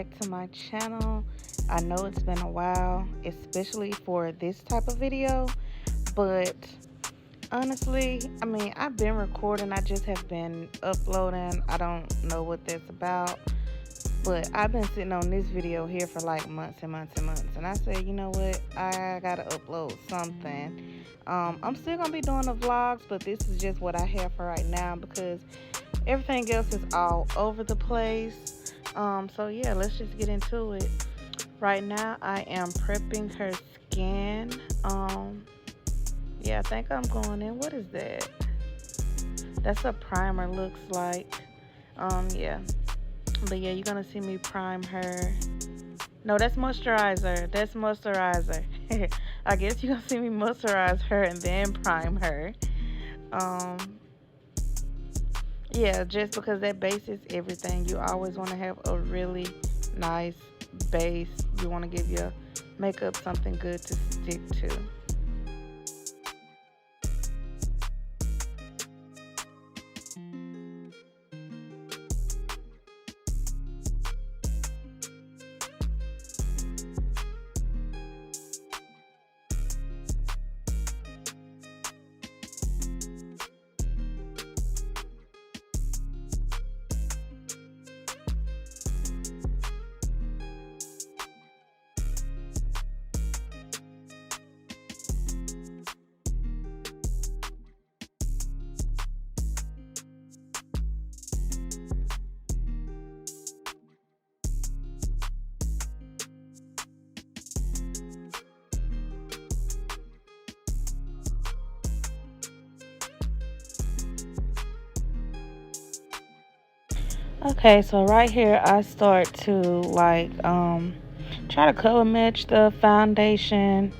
back to my channel. I know it's been a while, especially for this type of video, but honestly, I've been recording, I just have been uploading. I don't know what that's about, but I've been sitting on this video here for like months and months and months, and I said, you know what, I gotta upload something. I'm still gonna be doing the vlogs, but this is just what I have for right now because everything else is all over the place. So yeah, let's just get into it. Right now I am prepping her skin. Yeah, I think I'm going in. What is that? That's a primer, looks like. Yeah. But yeah, you're gonna see me prime her. No, that's moisturizer. That's moisturizer. I guess you're gonna see me moisturize her and then prime her. Um, Yeah, just because that base is everything. You always want to have a really nice base. You want to give your makeup something good to stick to. Okay, so right here I start to try to color match the foundation,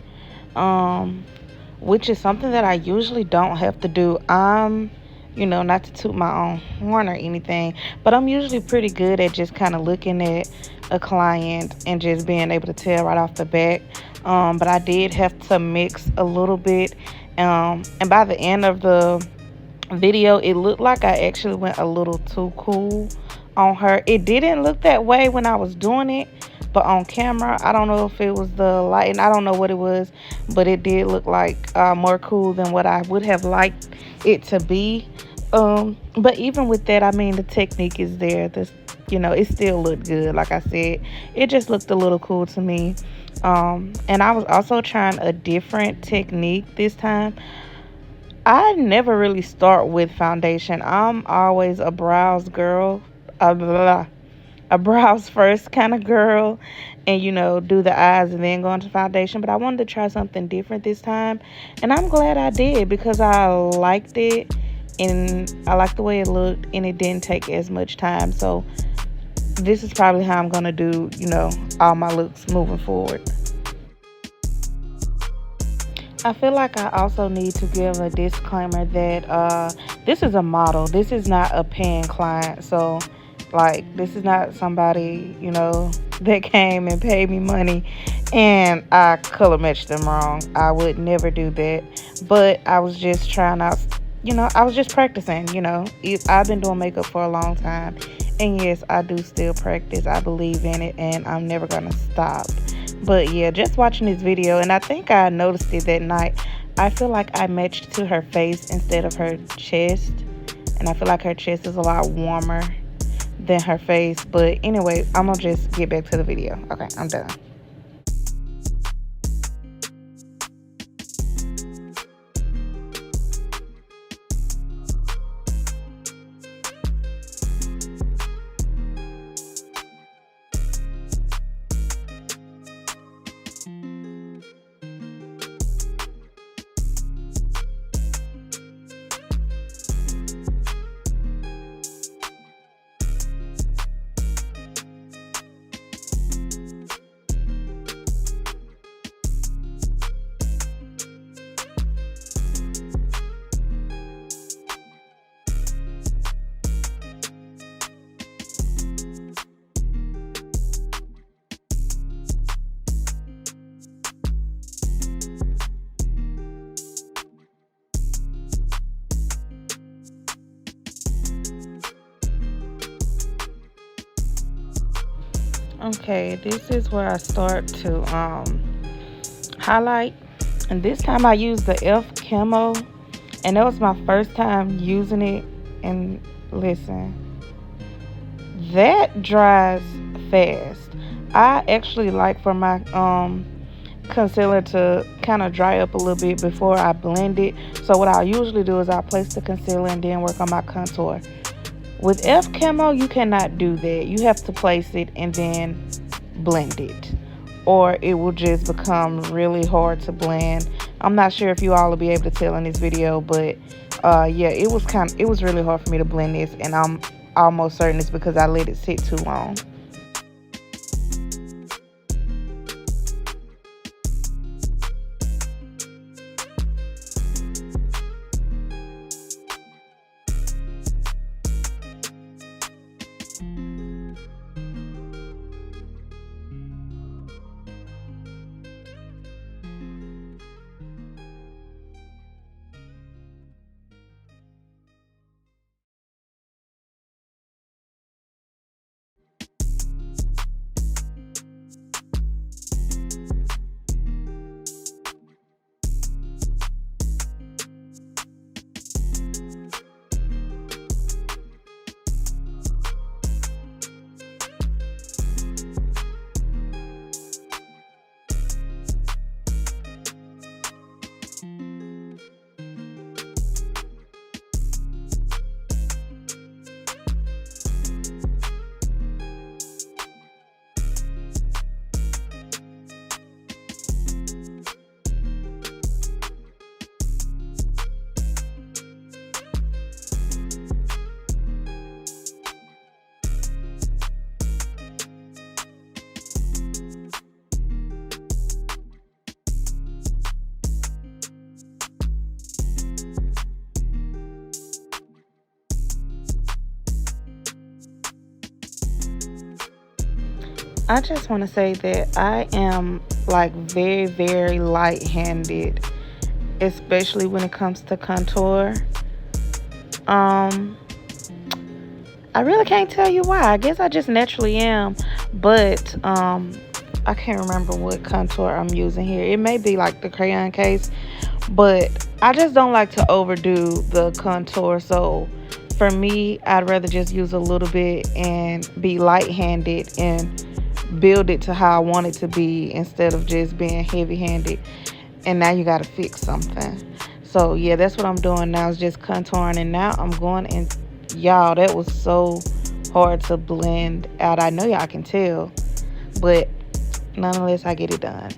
um which is something that I usually don't have to do. Not to toot my own horn or anything, but I'm usually pretty good at just kind of looking at a client and just being able to tell right off the bat. But I did have to mix a little bit, and by the end of the video, it looked like I actually went a little too cool on her. It didn't look that way when I was doing it, but on camera, I don't know if it was the light, and I don't know what it was, but it did look like more cool than what I would have liked it to be. But even with that, the technique is there. It still looked good. Like I said, it just looked a little cool to me. And I was also trying a different technique this time. I never really start with foundation. I'm always a brows girl, a brows first kind of girl, and do the eyes and then go into foundation. But I wanted to try something different this time, and I'm glad I did because I liked it and I liked the way it looked, and it didn't take as much time. So this is probably how I'm gonna do, all my looks moving forward. I feel like I also need to give a disclaimer that this is a model. This is not a paying client. So, this is not somebody, that came and paid me money and I color matched them wrong. I would never do that. But I was just trying out, I was just practicing, I've been doing makeup for a long time. And yes, I do still practice. I believe in it and I'm never going to stop. But yeah, just watching this video, and I think I noticed it that night, I feel like I matched to her face instead of her chest. And I feel like her chest is a lot warmer than her face. But anyway, I'm going to just get back to the video. Okay, I'm done. Okay, this is where I start to highlight. And this time I used the F Camo. And that was my first time using it. And listen, that dries fast. I actually like for my concealer to kind of dry up a little bit before I blend it. So what I usually do is I place the concealer and then work on my contour. With F Camo, you cannot do that. You have to place it and then blend it, or it will just become really hard to blend. I'm not sure if you all will be able to tell in this video, but yeah, it was really hard for me to blend this, and I'm almost certain it's because I let it sit too long. I just want to say that I am like very, very light-handed, especially when it comes to contour. Um, I really can't tell you why. I guess I just naturally am, but I can't remember what contour I'm using here. It may be like the crayon case, but I just don't like to overdo the contour. So for me, I'd rather just use a little bit and be light-handed and build it to how I want it to be instead of just being heavy-handed. And now you got to fix something. So yeah, that's what I'm doing now, is just contouring. And now I'm going in. Y'all, that was so hard to blend out. I know y'all can tell, but nonetheless, I get it done.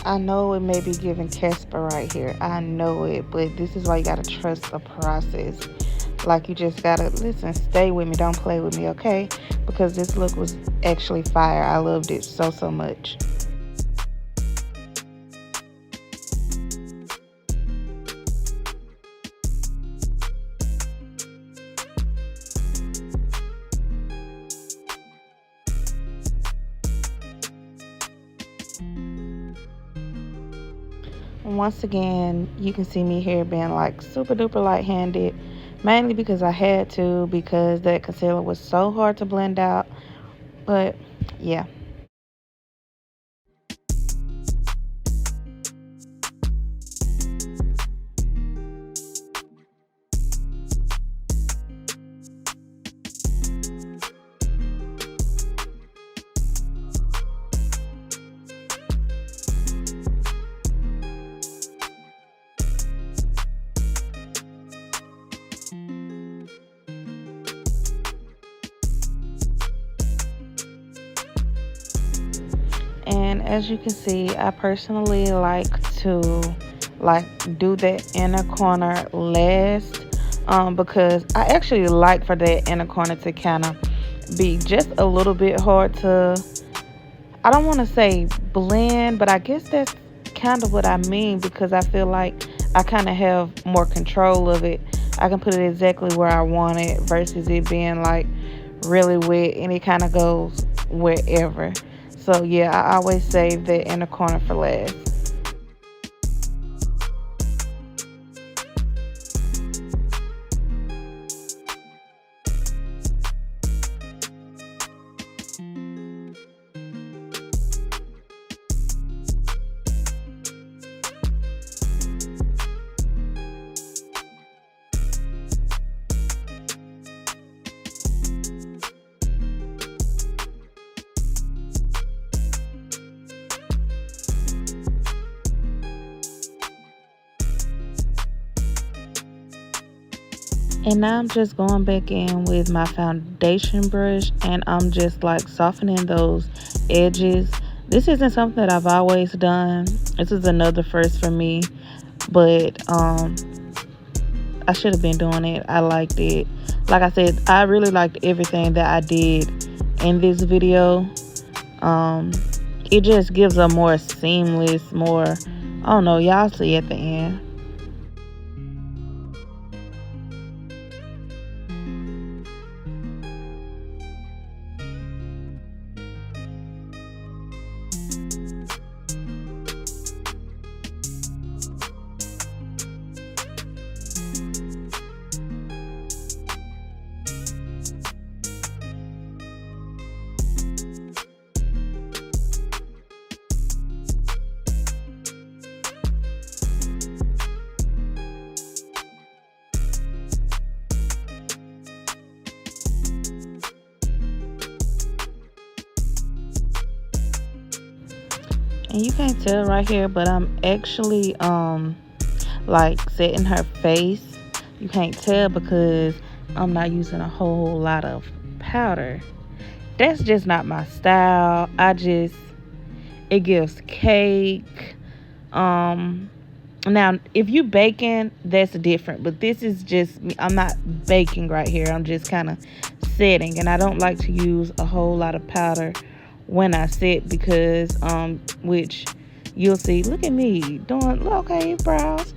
I know it may be giving Casper right here. I know it, but this is why you gotta trust the process. Like, you just gotta listen, stay with me, don't play with me, okay? Because this look was actually fire. I loved it so, so much. Once again, you can see me here being like super duper light-handed, mainly because I had to, because that concealer was so hard to blend out. But yeah. And as you can see, I personally like to like do that inner corner last. because I actually like for that inner corner to kind of be just a little bit hard to, I don't want to say blend, but I guess that's kind of what I mean because I feel like I kind of have more control of it. I can put it exactly where I want it versus it being like really wet and it kind of goes wherever. So yeah, I always save the inner corner for last. And now I'm just going back in with my foundation brush and I'm just like softening those edges. This isn't something that I've always done. This is another first for me, but I should have been doing it. I liked it. Like I said, I really liked everything that I did in this video. Um it just gives a more seamless, more, I don't know, y'all see at the end. And you can't tell right here, but I'm actually like setting her face. You can't tell because I'm not using a whole lot of powder. That's just not my style. It gives cake. Um Now if you baking, that's different, but this is just me. I'm not baking right here. I'm just kind of setting, and I don't like to use a whole lot of powder when I set because which you'll see, look at me doing okay brows,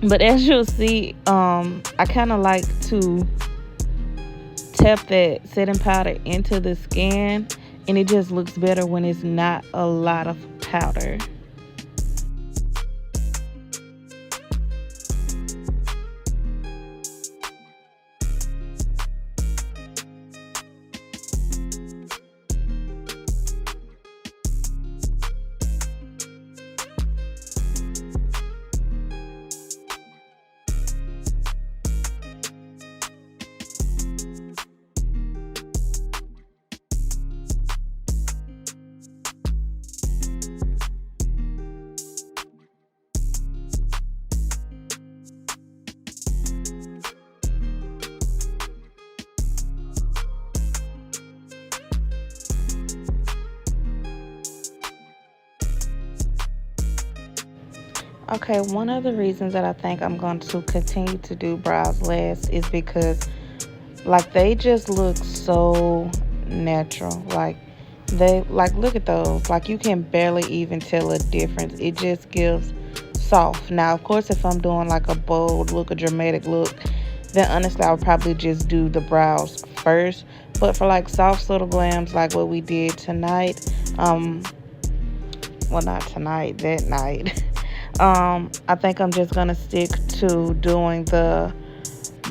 but as you'll see, I kind of like to tap that setting powder into the skin, and it just looks better when it's not a lot of powder. Okay, one of the reasons that I think I'm going to continue to do brows last is because like they just look so natural. Like they like look at those. Like you can barely even tell a difference. It just gives soft. Now, of course, if I'm doing like a bold look, a dramatic look, then honestly I would probably just do the brows first. But for like soft little glams like what we did tonight, well not tonight, that night. I think I'm just gonna stick to doing the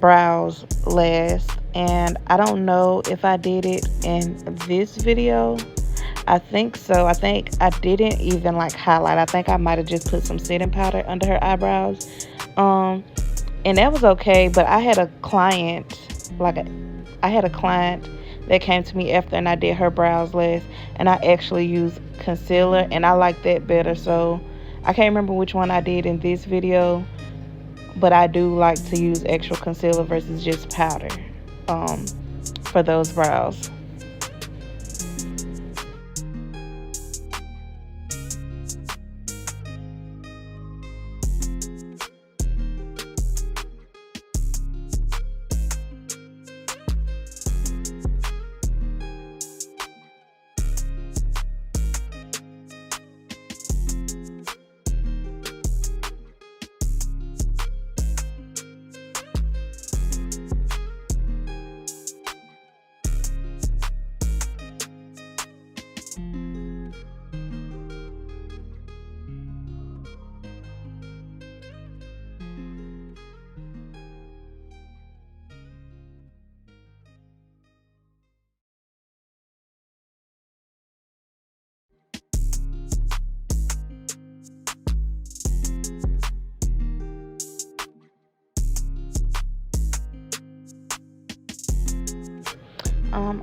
brows last, and I don't know if I did it in this video. I think so. I think I didn't even like highlight. I think I might have just put some setting powder under her eyebrows, um and that was okay. But I had a client, I had a client that came to me after and I did her brows last, and I actually used concealer and I like that better. So I can't remember which one I did in this video, but I do like to use actual concealer versus just powder um, for those brows.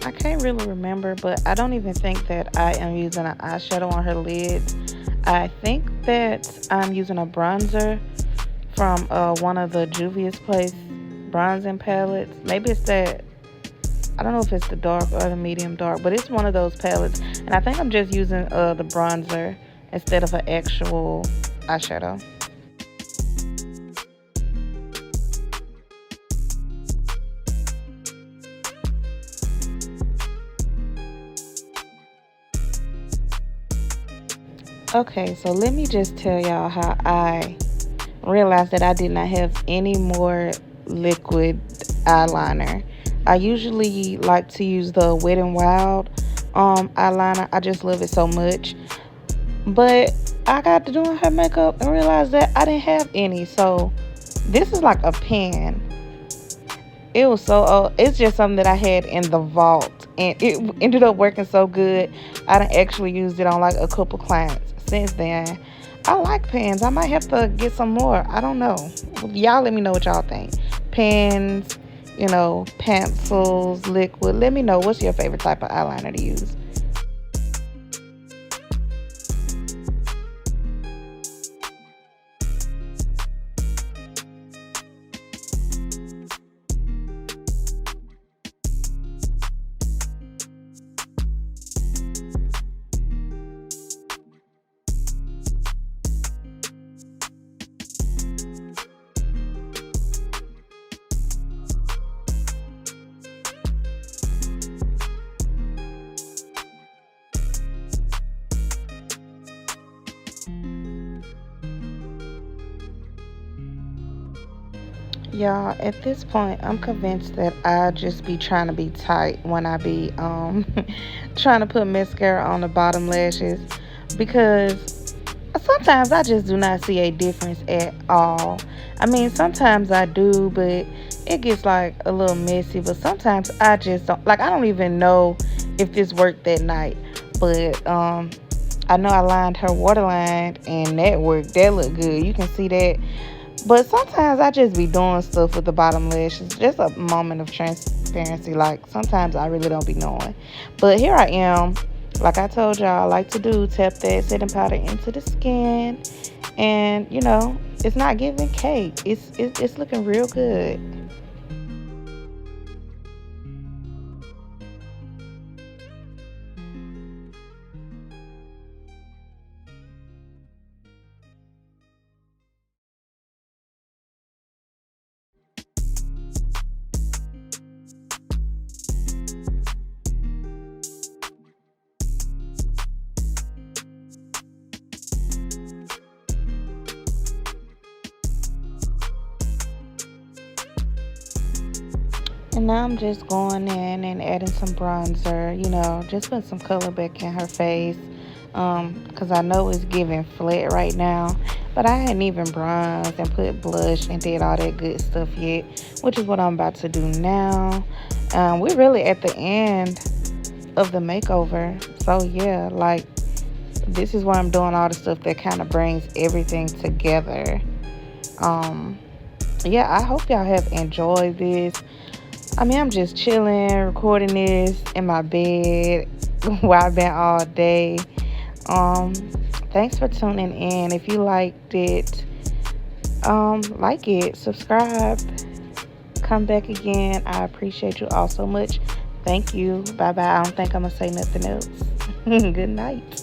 I can't really remember, but I don't even think that I am using an eyeshadow on her lids. I think that I'm using a bronzer from one of the Juvia's Place bronzing palettes. Maybe it's that. I don't know if it's the dark or the medium dark, but it's one of those palettes. And I think I'm just using the bronzer instead of an actual eyeshadow. Okay, so let me just tell y'all how I realized that I did not have any more liquid eyeliner. I usually like to use the Wet n Wild eyeliner. I just love it so much. But I got to doing her makeup and realized that I didn't have any. So this is like a pen. It was so it's just something that I had in the vault, and it ended up working so good. I done actually used it on like a couple clients since then. I like pens. I might have to get some more. I don't know. Y'all let me know what y'all think. Pens, pencils, liquid. Let me know what's your favorite type of eyeliner to use. Y'all, at this point, I'm convinced that I just be trying to be tight when I be trying to put mascara on the bottom lashes, because sometimes I just do not see a difference at all. I mean, sometimes I do, but it gets like a little messy. But sometimes I just don't, like, I don't even know if this worked that night. But I know I lined her waterline and that worked. That looked good. You can see that. But sometimes I just be doing stuff with the bottom lashes. Just a moment of transparency. Like, sometimes I really don't be knowing. But here I am. Like I told y'all, I like to do, tap that setting powder into the skin. And, it's not giving cake. It's looking real good. And now I'm just going in and adding some bronzer, just putting some color back in her face. Because I know it's giving flat right now. But I hadn't even bronzed and put blush and did all that good stuff yet, which is what I'm about to do now. We're really at the end of the makeover. So yeah, like, this is where I'm doing all the stuff that kind of brings everything together. Um, yeah, I hope y'all have enjoyed this. I mean, I'm just chilling, recording this in my bed where I've been all day. Um, Thanks for tuning in. If you liked it, like it, subscribe, come back again. I appreciate you all so much. Thank you. Bye bye. I don't think I'm gonna say nothing else. Good night.